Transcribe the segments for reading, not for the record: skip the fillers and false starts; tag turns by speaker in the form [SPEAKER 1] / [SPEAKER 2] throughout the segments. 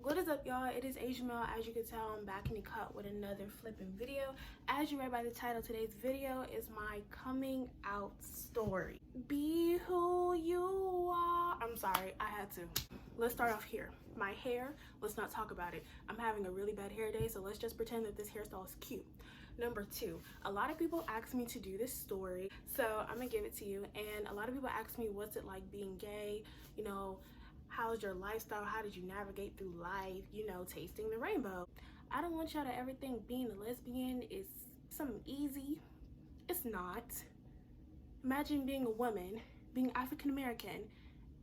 [SPEAKER 1] What is up, y'all? It is Aziamel. As you can tell, I'm back in the cut with another flipping video. As you read by the title, today's video is my coming out story. Be who you are. I'm sorry, I had to. Let's start off here. My hair, let's not talk about it. I'm having a really bad hair day, so let's just pretend that this hairstyle is cute. Number two, a lot of people ask me to do this story, so I'm gonna give it to you. And a lot of people ask me, what's it like being gay? You know, how's your lifestyle? How did you navigate through life? You know, tasting the rainbow. I don't want y'all to ever think being a lesbian is something easy. It's not. Imagine being a woman, being African American,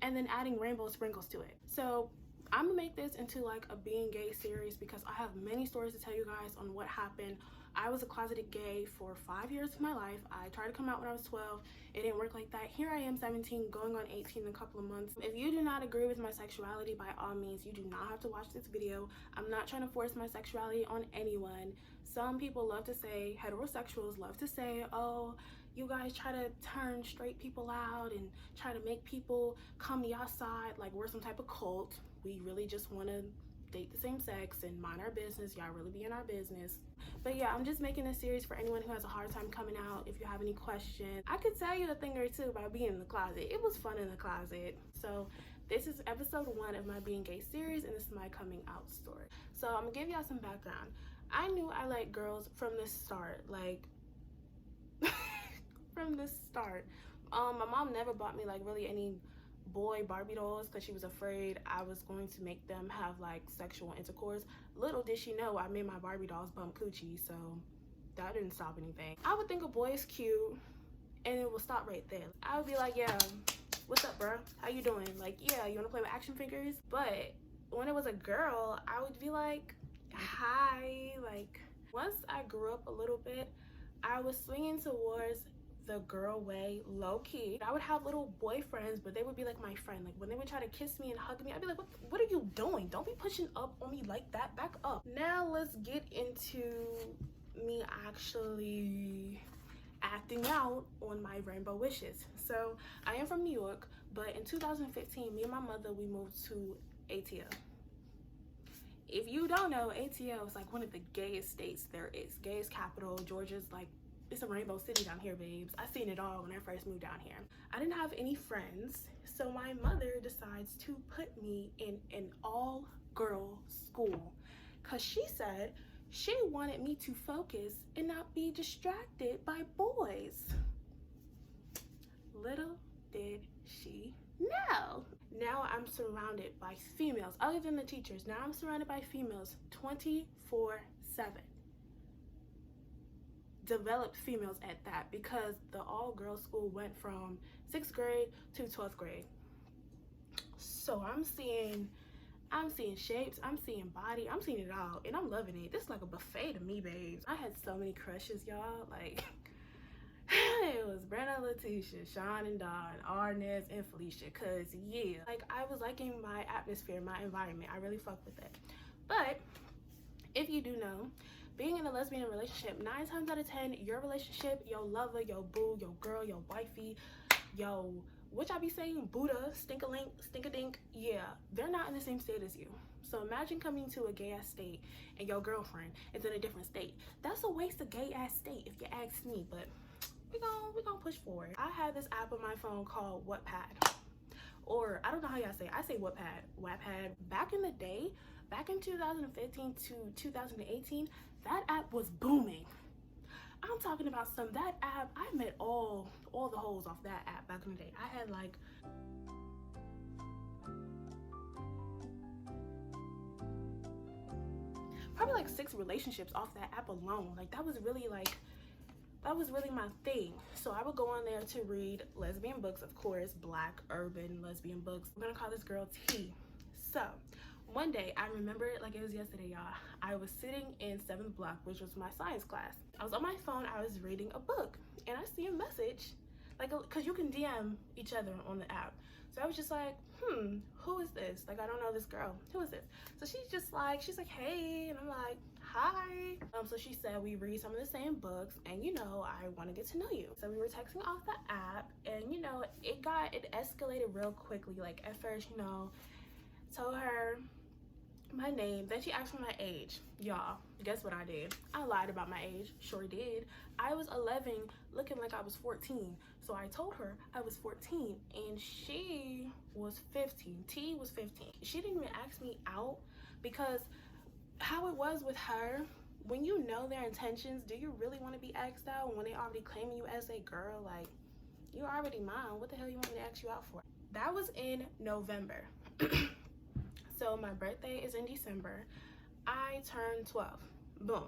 [SPEAKER 1] and then adding rainbow sprinkles to it. So I'm gonna make this into like a being gay series because I have many stories to tell you guys on what happened. I was a closeted gay for 5 years of my life. I tried to come out when I was 12. It didn't work like that. Here I am, 17, going on 18 in a couple of months. If you do not agree with my sexuality, by all means, you do not have to watch this video. I'm not trying to force my sexuality on anyone. Some people love to say, heterosexuals love to say, oh, you guys try to turn straight people out and try to make people come to your side like we're some type of cult. We really just want to date the same sex and mind our business. Y'all really be in our business. But yeah, I'm just making this series for anyone who has a hard time coming out. If you have any questions, I could tell you a thing or two about being in the closet. It was fun in the closet. So this is episode 1 of my being gay series, and this is my coming out story. So I'm gonna give y'all some background. I knew I liked girls from the start, like from the start. My mom never bought me like really any boy Barbie dolls because she was afraid I was going to make them have like sexual intercourse. Little did she know I made my Barbie dolls bump coochie, so that didn't stop anything. I would think a boy is cute and it will stop right there. I would be like, yeah, what's up, bro? How you doing? Like, yeah, you want to play with action figures? But when it was a girl, I would be like, hi. Like, once I grew up a little bit, I was swinging towards the girl way, low-key. I would have little boyfriends, but they would be like my friend. Like when they would try to kiss me and hug me, I'd be like, what are you doing? Don't be pushing up on me like that. Back up. Now let's get into me actually acting out on my rainbow wishes. So I am from New York, but in 2015, me and my mother, we moved to ATL. If you don't know, ATL is like one of the gayest states there is. Gayest capital. Georgia's like, it's a rainbow city down here, babes. I seen it all when I first moved down here. I didn't have any friends, so my mother decides to put me in an all-girl school because she said she wanted me to focus and not be distracted by boys. Little did she know. Now I'm surrounded by females. Other than the teachers, now I'm surrounded by females 24/7. Developed females at that, because the all-girls school went from 6th grade to 12th grade. So I'm seeing shapes, I'm seeing body, I'm seeing it all, and I'm loving it. This is like a buffet to me, babes. I had so many crushes, y'all. Like it was Brenna, Letitia, Sean and Dawn, Arnez, and Felicia. Cause yeah, like I was liking my atmosphere, my environment. I really fuck with it. But if you do know, being in a lesbian relationship, 9 times out of 10, your relationship, your lover, your boo, your girl, your wifey, yo, which I be saying, Buddha, stink-a-link, stink-a-dink, yeah, they're not in the same state as you. So imagine coming to a gay-ass state and your girlfriend is in a different state. That's a waste of gay-ass state if you ask me, but we gonna push forward. I had this app on my phone called Wattpad. Or, I don't know how y'all say it. I say Wattpad. Back in the day, back in 2015 to 2018, that app was booming. I'm talking about that app, I met all the hoes off that app back in the day. I had like probably like 6 relationships off that app alone. Like that was really my thing. So I would go on there to read lesbian books, of course, black urban lesbian books. I'm gonna call this girl T. So one day, I remember it like it was yesterday, y'all. I was sitting in 7th block, which was my science class. I was on my phone, I was reading a book, and I see a message, like, cause you can DM each other on the app. So I was just like, who is this? Like, I don't know this girl. Who is this? So she's like, hey, and I'm like, hi. So she said we read some of the same books, and you know, I want to get to know you. So we were texting off the app, and you know, it escalated real quickly. Like at first, you know, told her my my name. Then she asked for my age. Y'all, guess what I did? I lied about my age. Sure did. I was 11 looking like I was 14. So I told her I was 14 and she was 15. T was 15. She didn't even ask me out because how it was with her, when you know their intentions, do you really want to be asked out when they already claiming you as a girl? Like, you already mine. What the hell you want me to ask you out for? That was in November. So my birthday is in December. I turned 12. Boom.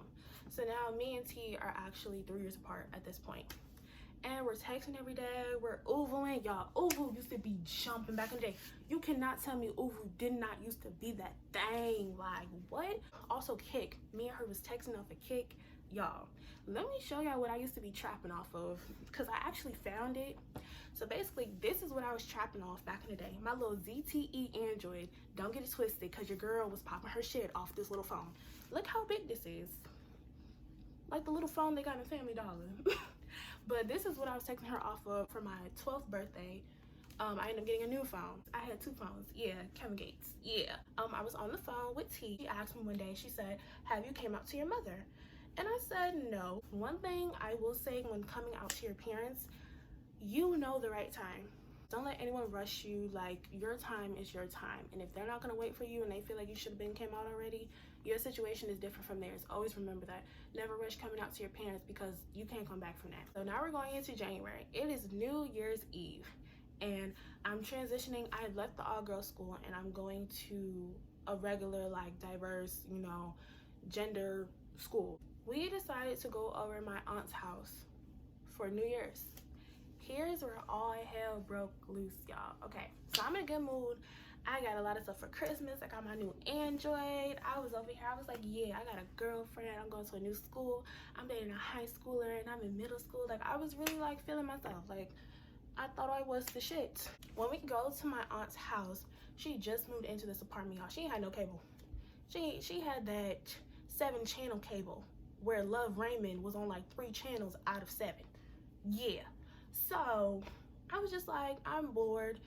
[SPEAKER 1] So now me and T are actually 3 years apart at this point. And we're texting every day. We're Uvuing. Y'all, Uvu used to be jumping back in the day. You cannot tell me Uvu did not used to be that thing. Like, what? Also, Kick. Me and her was texting off a Kick. Y'all, let me show y'all what I used to be trapping off of, because I actually found it. So basically, this is what I was trapping off back in the day. My little ZTE Android. Don't get it twisted, because your girl was popping her shit off this little phone. Look how big this is. Like the little phone they got in Family Dollar. But this is what I was texting her off of for my 12th birthday. I ended up getting a new phone. I had 2 phones. Yeah, Kevin Gates. Yeah. I was on the phone with T. She asked me one day, she said, have you came out to your mother? And I said no. One thing I will say when coming out to your parents, you know the right time. Don't let anyone rush you. Like, your time is your time. And if they're not going to wait for you and they feel like you should have came out already, your situation is different from theirs. Always remember that. Never rush coming out to your parents because you can't come back from that. So now we're going into January. It is New Year's Eve. And I'm transitioning. I had left the all-girls school and I'm going to a regular, like, diverse, you know, gender school. We decided to go over to my aunt's house for New Year's. Here's where all hell broke loose, y'all. Okay, so I'm in a good mood. I got a lot of stuff for Christmas. I got my new Android. I was over here. I was like, yeah, I got a girlfriend. I'm going to a new school. I'm dating a high schooler and I'm in middle school. Like, I was really like feeling myself. Like, I thought I was the shit. When we go to my aunt's house, she just moved into this apartment, y'all. She ain't had no cable. She had that 7-channel cable where Love Raymond was on like 3 channels out of 7. Yeah. So I was just like, I'm bored.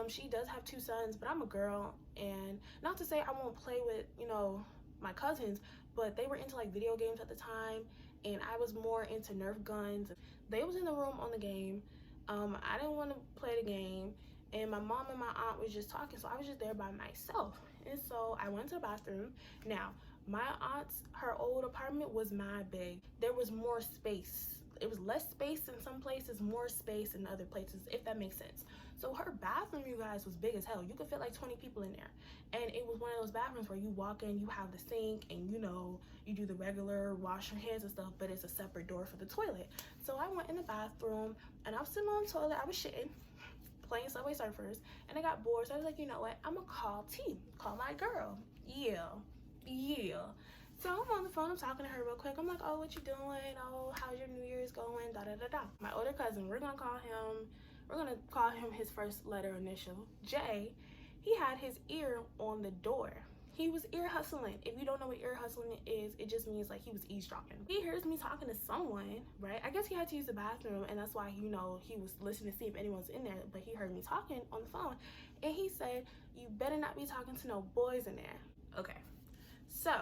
[SPEAKER 1] She does have 2 sons, but I'm a girl, and not to say I won't play with, you know, my cousins, but they were into like video games at the time, and I was more into Nerf guns. They was in the room on the game. I didn't want to play the game, and my mom and my aunt was just talking, so I was just there by myself. And so I went to the bathroom. Now, my aunt's, her old apartment was mad big. There was more space. It was less space in some places, more space in other places, if that makes sense. So her bathroom, you guys, was big as hell. You could fit like 20 people in there. And it was one of those bathrooms where you walk in, you have the sink, and you know, you do the regular wash your hands and stuff, but it's a separate door for the toilet. So I went in the bathroom, and I was sitting on the toilet, I was shitting, playing Subway Surfers, and I got bored, so I was like, you know what, I'm gonna call T, call my girl. Yeah. So I'm on the phone, I'm talking to her real quick. I'm like, oh, what you doing? Oh, how's your New Year's going? Da da da da. My older cousin, we're gonna call him his first letter initial, J. He had his ear on the door. He was ear hustling. If you don't know what ear hustling is, it just means like he was eavesdropping. He hears me talking to someone, right? I guess he had to use the bathroom, and that's why, you know, he was listening to see if anyone's in there, but he heard me talking on the phone, and he said, you better not be talking to no boys in there. Okay, so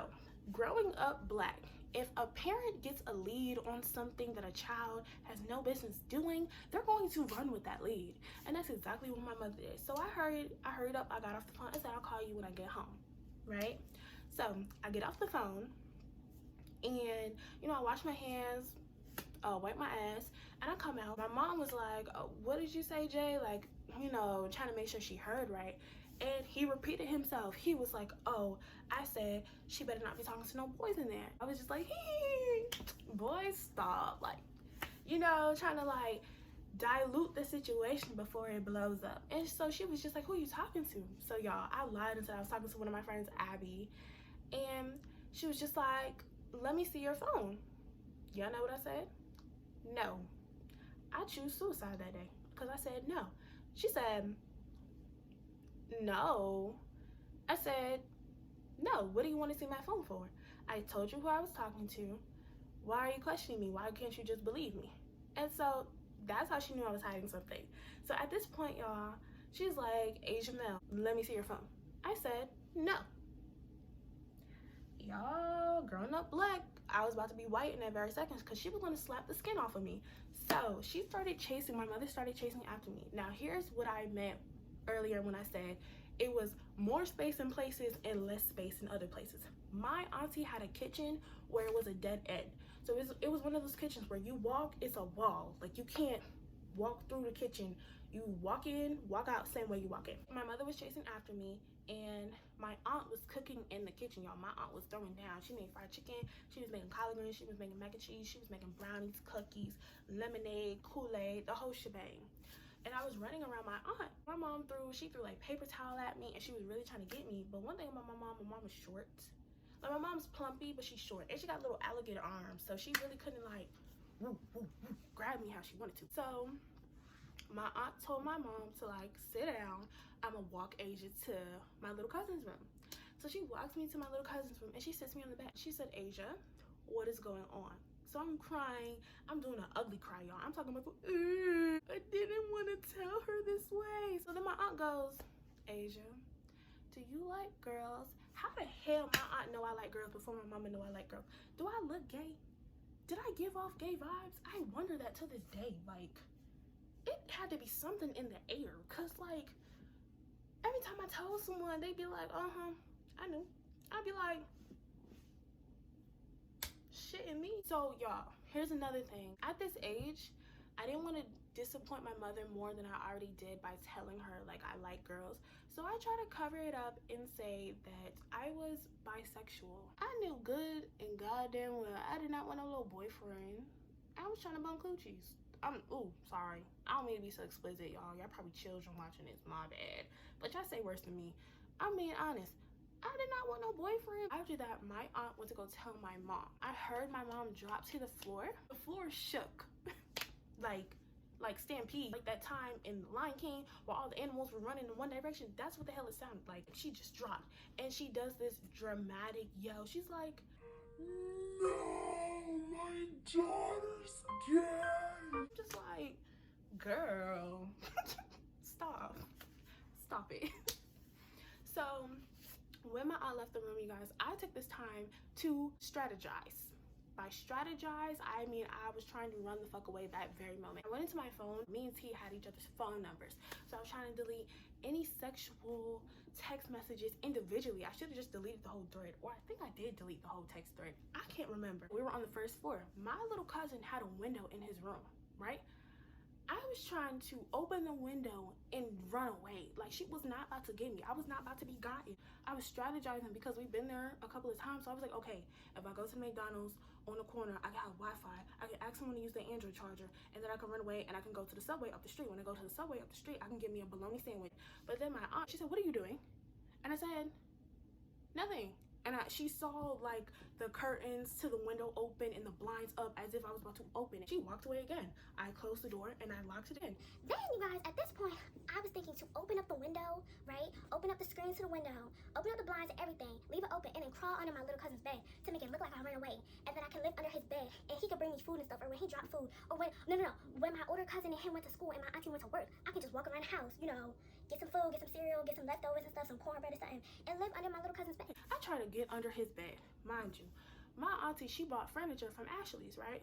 [SPEAKER 1] growing up Black, if a parent gets a lead on something that a child has no business doing, they're going to run with that lead. And that's exactly what my mother did. So I hurried up, I got off the phone, I said, I'll call you when I get home, right? So I get off the phone, and, you know, I wash my hands, wipe my ass, and I come out. My mom was like, oh, what did you say, Jay? Like, you know, trying to make sure she heard right. And he repeated himself. He was like, oh, I said she better not be talking to no boys in there. I was just like, hee, boys, stop. Like, you know, trying to like dilute the situation before it blows up. And so she was just like, who are you talking to? So y'all, I lied and said I was talking to one of my friends, Abby. And she was just like, let me see your phone. Y'all know what I said? No. I choose suicide that day because I said no. She said, no. I said, no, what do you want to see my phone for? I told you who I was talking to. Why are you questioning me? Why can't you just believe me? And so that's how she knew I was hiding something. So at this point, y'all, she's like, Aziamel, let me see your phone. I said, no. up black, I was about to be white in that very second because she was going to slap the skin off of me. So she started chasing, my mother started chasing after me. Now here's what I meant earlier when I said it was more space in places and less space in other places. My auntie had a kitchen where it was a dead end. So it was one of those kitchens where you walk, it's a wall. Like you can't walk through the kitchen. You walk in, walk out, same way you walk in. My mother was chasing after me, and my aunt was cooking in the kitchen, y'all. My aunt was throwing down. She made fried chicken, she was making collard greens, she was making mac and cheese, she was making brownies, cookies, lemonade, Kool-Aid, the whole shebang. And I was running around my aunt. My mom she threw like paper towel at me, and she was really trying to get me. But one thing about my mom was short. Like my mom's plumpy, but she's short, and she got little alligator arms, so she really couldn't like grab me how she wanted to. So my aunt told my mom to like sit down. I'ma walk Asia to my little cousin's room. So she walks me to my little cousin's room and she sits me on the bed. She said, Asia, what is going on? So I'm crying. I'm doing an ugly cry, y'all. I'm talking about, I didn't want to tell her this way. So then my aunt goes, Asia, do you like girls? How the hell my aunt know I like girls before my mama know I like girls? Do I look gay? Did I give off gay vibes? I wonder that to this day. Like, it had to be something in the air, because like every time I told someone, they'd be like, I knew. I'd be like, shitting me. So y'all, here's another thing. At this age, I didn't want to disappoint my mother more than I already did by telling her like I like girls. So I try to cover it up and say that I was bisexual. I knew good and goddamn well I did not want a little boyfriend. I was trying to bump coochies. Sorry. I don't mean to be so explicit, y'all. Y'all probably children watching this, my bad. But y'all say worse than me. I'm being honest. I did not want no boyfriend. After that, my aunt went to go tell my mom. I heard my mom drop to the floor. The floor shook. like stampede. Like that time in Lion King where all the animals were running in one direction. That's what the hell it sounded like. She just dropped. And she does this dramatic yell. She's like, no, my daughter's gay. I'm just like, girl, stop it. So when my aunt left the room, you guys, I took this time to strategize. By strategize, I mean I was trying to run the fuck away that very moment. I went into my phone. Me and T had each other's phone numbers, so I was trying to delete any sexual text messages individually. I should have just deleted the whole thread, or I think I did delete the whole text thread. I can't remember. We were on the first floor. My little cousin had a window in his room, right? I was trying to open the window and run away. Like, she was not about to get me. I was not about to be gotten. I was strategizing because we've been there a couple of times. So I was like, okay, if I go to McDonald's on the corner, I can have Wi-Fi. I can ask someone to use the Android charger, and then I can run away and I can go to the Subway up the street. When I go to the Subway up the street, I can get me a bologna sandwich. But then my aunt, she said, what are you doing? And I said, nothing. And she saw like the curtains to the window open and the blinds up as if I was about to open it. She walked away again. I closed the door and I locked it in.
[SPEAKER 2] Then you guys, at this point, I was thinking to open up the window, right? Open up the screen to the window, open up the blinds and everything, leave it open, and then crawl under my little cousin's bed to make it look like I ran away. And then I can live under his bed and he could bring me food and stuff, or when he dropped food, or when, no, when my older cousin and him went to school and my auntie went to work, I can just walk around the house, you know, get some food, get some cereal, get some leftovers and stuff, some cornbread or something, and live under my little cousin's bed.
[SPEAKER 1] I try to get under his bed, mind you. My auntie, she bought furniture from Ashley's, right?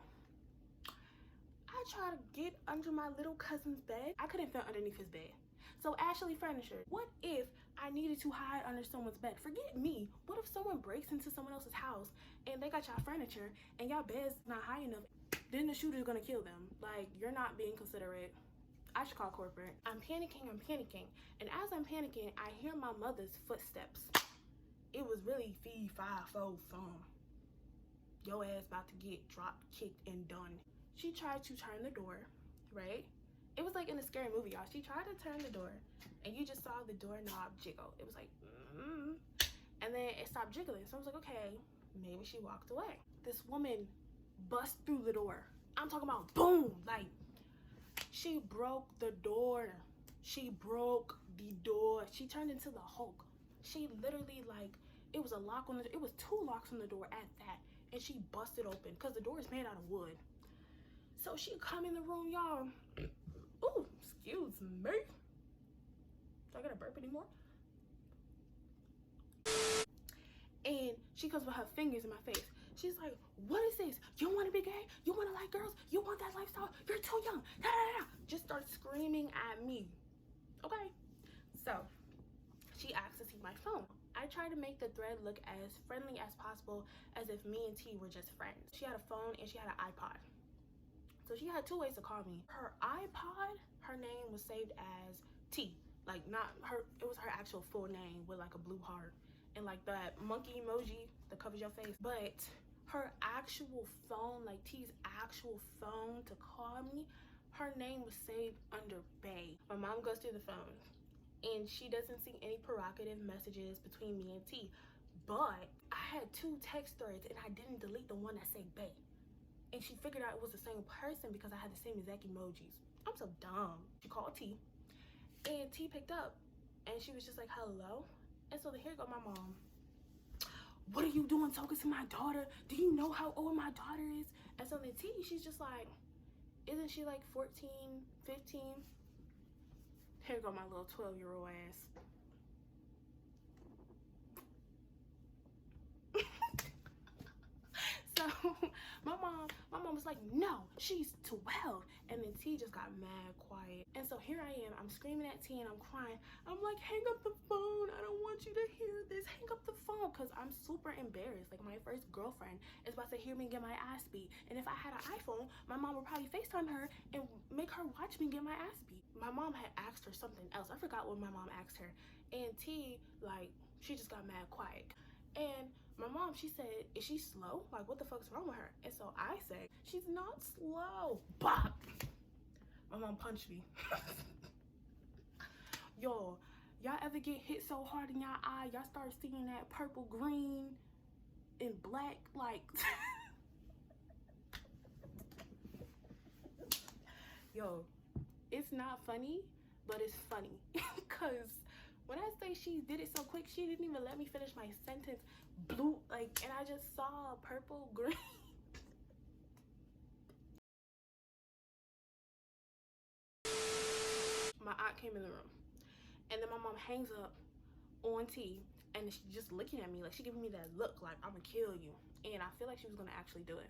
[SPEAKER 1] I try to get under my little cousin's bed. I couldn't fit underneath his bed. So Ashley furniture, what if I needed to hide under someone's bed? Forget me. What if someone breaks into someone else's house and they got y'all furniture and y'all bed's not high enough? Then the shooter's gonna kill them. Like, you're not being considerate. I should call corporate. I'm panicking. And as I'm panicking, I hear my mother's footsteps. It was really fee, fi, fo, fum. Your ass about to get dropped, kicked, and done. She tried to turn the door, right? It was like in a scary movie, y'all. She tried to turn the door, and you just saw the doorknob jiggle. It was like, and then it stopped jiggling. So I was like, okay, maybe she walked away. This woman bust through the door. I'm talking about boom, like, she broke the door. She broke the door. She turned into the Hulk. She literally, like, it was a lock on the door. It was 2 locks on the door at that. And she busted open because the door is made out of wood. So she come in the room, y'all. Ooh, excuse me. Do I gotta burp anymore? And she comes with her fingers in my face. She's like, what is this? You want to be gay? You want to like girls? You want that lifestyle? You're too young. Da, da, da. Just starts screaming at me. Okay. So she asked to see my phone. I tried to make the thread look as friendly as possible, as if me and T were just friends. She had a phone and she had an iPod. So she had 2 ways to call me. Her iPod, her name was saved as T. Like, not her, it was her actual full name with like a blue heart and like that monkey emoji that covers your face. But her actual phone, like T's actual phone to call me, her name was saved under Bay. My mom goes through the phone and she doesn't see any provocative messages between me and T. But I had 2 text threads and I didn't delete the one that said Bay. And she figured out it was the same person because I had the same exact emojis. I'm so dumb. She called T and T picked up and she was just like, hello? And so here go my mom. What are you doing talking to my daughter? Do you know how old my daughter is? And so then T, she's just like, isn't she like 14, 15? Here go my little 12-year-old ass. So my mom was like, no, she's 12. And then T just got mad quiet. And so here I am, I'm screaming at T and I'm crying. I'm like, hang up the phone. I don't want you to hear this. Hang up the phone. Because I'm super embarrassed. Like, my first girlfriend is about to hear me get my ass beat. And if I had an iPhone, my mom would probably FaceTime her and make her watch me get my ass beat. My mom had asked her something else. I forgot what my mom asked her. And T, like, she just got mad quiet. And my mom, she said, is she slow? Like, what the fuck's wrong with her? And so I said, she's not slow. Bop! My mom punched me. Y'all ever get hit so hard in y'all eye, y'all start seeing that purple, green, and black, like... Yo, it's not funny, but it's funny. Because when I say she did it so quick, she didn't even let me finish my sentence. Blue, like, and I just saw purple, green. My aunt came in the room. And then my mom hangs up on T. And she's just looking at me, like, she giving me that look, like, I'm gonna kill you. And I feel like she was gonna actually do it.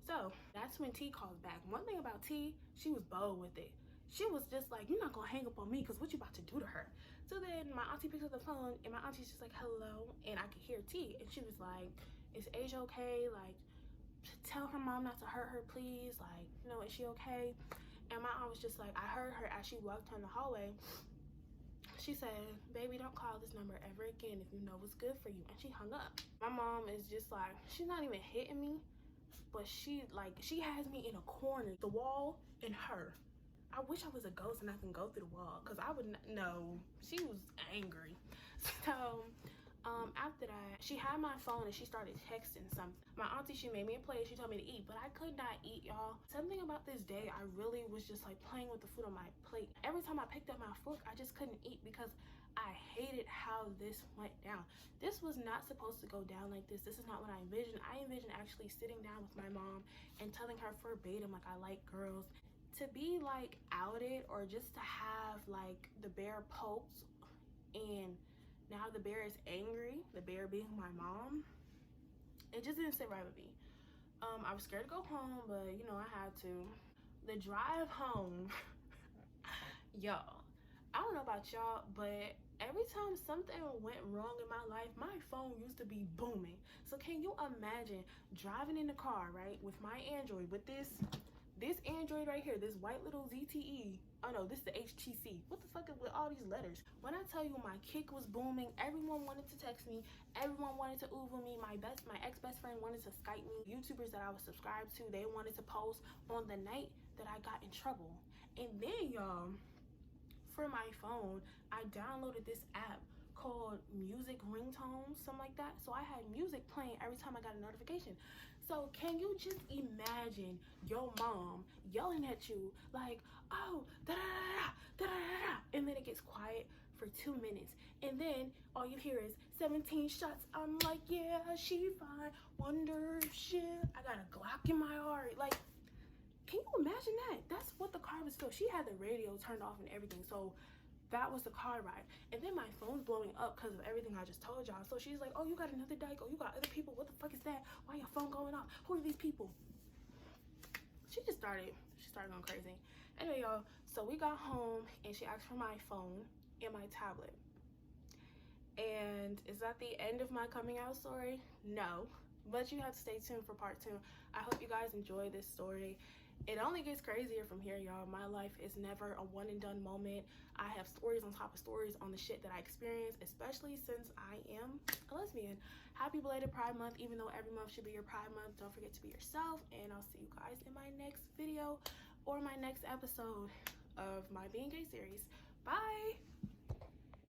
[SPEAKER 1] So that's when T calls back. One thing about T, she was bold with it. She was just like, you're not gonna hang up on me because what you about to do to her? So then my auntie picks up the phone and my auntie's just like, hello. And I could hear T. And she was like, is Asia okay? Like, tell her mom not to hurt her, please. Like, you know, is she okay? And my aunt was just like, I heard her as she walked down the hallway. She said, baby, don't call this number ever again if you know what's good for you. And she hung up. My mom is just like, she's not even hitting me, but she has me in a corner, the wall and her. I wish I was a ghost and I can go through the wall, because I would not know. She was angry. So after that, she had my phone and she started texting something. My auntie, she made me a plate. She told me to eat, but I could not eat, y'all. Something about this day, I really was just like playing with the food on my plate. Every time I picked up my fork, I just couldn't eat because I hated how this went down. This was not supposed to go down like this. This is not what I envisioned. I envisioned actually sitting down with my mom and telling her verbatim, like, I like girls. To be like outed, or just to have like the bear poked, and now the bear is angry, the bear being my mom, it just didn't sit right with me. I was scared to go home, but you know, I had to. The drive home, y'all, I don't know about y'all, but every time something went wrong in my life, my phone used to be booming. So can you imagine driving in the car, right, with my Android, with this Android right here, this white little ZTE. Oh no, this is the HTC. What the fuck is with all these letters? When I tell you my kick was booming, everyone wanted to text me, everyone wanted to Uber me, my ex-best friend wanted to Skype me, YouTubers that I was subscribed to, they wanted to post on the night that I got in trouble. And then, y'all, for my phone, I downloaded this app called music ringtones, something like that. So I had music playing every time I got a notification. So can you just imagine your mom yelling at you like, oh, da da da da da da da, and then it gets quiet for 2 minutes, and then all you hear is 17 shots. I'm like, yeah, she fine. Wonder if shit. I got a Glock in my heart. Like, can you imagine that? That's what the car was for. She had the radio turned off and everything. So That was the car ride. And then my phone's blowing up because of everything I just told y'all. So she's like, oh, you got another dyke. Oh, you got other people. What the fuck is that? Why your phone going off? Who are these people? She started going crazy. Anyway, y'all, so we got home and she asked for my phone and my tablet. And is that the end of my coming out story? No, but you have to stay tuned for part 2. I hope you guys enjoy this story. It only gets crazier from here, y'all. My life is never a one and done moment. I have stories on top of stories on the shit that I experienced, especially since I am a lesbian. Happy belated Pride Month, even though every month should be your Pride Month. Don't forget to be yourself, and I'll see you guys in my next video or my next episode of my Being Gay series. Bye!